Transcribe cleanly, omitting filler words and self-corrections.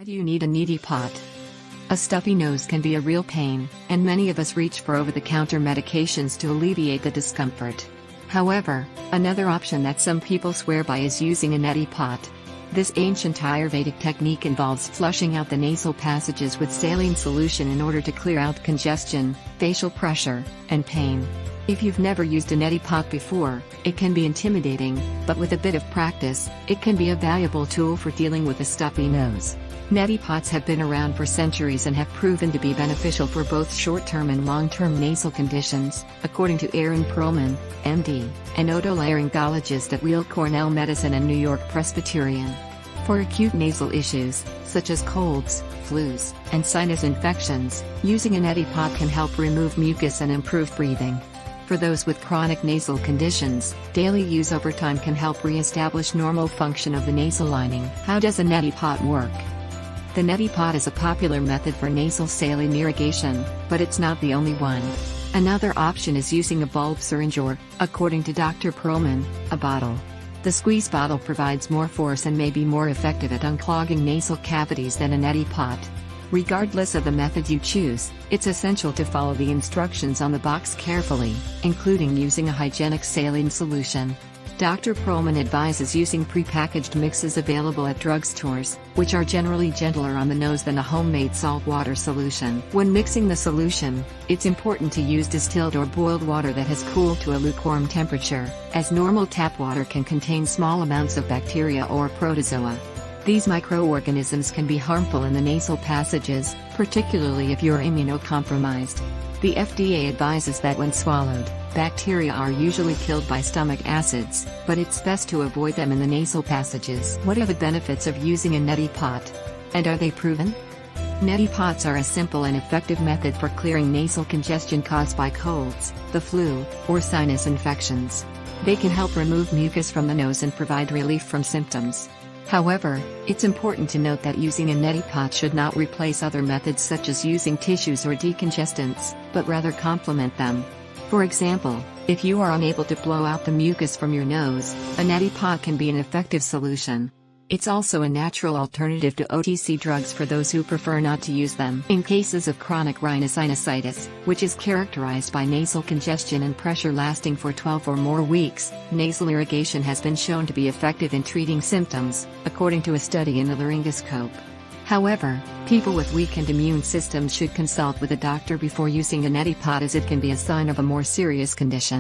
Why do you need a Neti pot? A stuffy nose can be a real pain, and many of us reach for over-the-counter medications to alleviate the discomfort. However, another option that some people swear by is using a neti pot. This ancient Ayurvedic technique involves flushing out the nasal passages with saline solution in order to clear out congestion, facial pressure, and pain. If you've never used a neti pot before, it can be intimidating, but with a bit of practice, it can be a valuable tool for dealing with a stuffy nose. Neti pots have been around for centuries and have proven to be beneficial for both short-term and long-term nasal conditions, according to Aaron Perlman, MD, an otolaryngologist at Weill Cornell Medicine and New York Presbyterian. For acute nasal issues, such as colds, flus, and sinus infections, using a neti pot can help remove mucus and improve breathing. For those with chronic nasal conditions, daily use over time can help re-establish normal function of the nasal lining. How does a neti pot work? The neti pot is a popular method for nasal saline irrigation, but it's not the only one. Another option is using a bulb syringe or, according to Dr. Perlman, a bottle. The squeeze bottle provides more force and may be more effective at unclogging nasal cavities than a neti pot. Regardless of the method you choose, it's essential to follow the instructions on the box carefully, including using a hygienic saline solution. Dr. Perlman advises using prepackaged mixes available at drugstores, which are generally gentler on the nose than a homemade salt water solution. When mixing the solution, it's important to use distilled or boiled water that has cooled to a lukewarm temperature, as normal tap water can contain small amounts of bacteria or protozoa. These microorganisms can be harmful in the nasal passages, particularly if you're immunocompromised. The FDA advises that when swallowed, bacteria are usually killed by stomach acids, but it's best to avoid them in the nasal passages. What are the benefits of using a neti pot? And are they proven? Neti pots are a simple and effective method for clearing nasal congestion caused by colds, the flu, or sinus infections. They can help remove mucus from the nose and provide relief from symptoms. However, it's important to note that using a neti pot should not replace other methods such as using tissues or decongestants, but rather complement them. For example, if you are unable to blow out the mucus from your nose, a neti pot can be an effective solution. It's also a natural alternative to OTC drugs for those who prefer not to use them. In cases of chronic rhinosinusitis, which is characterized by nasal congestion and pressure lasting for 12 or more weeks, nasal irrigation has been shown to be effective in treating symptoms, according to a study in the laryngoscope. However, people with weakened immune systems should consult with a doctor before using a neti pot, as it can be a sign of a more serious condition.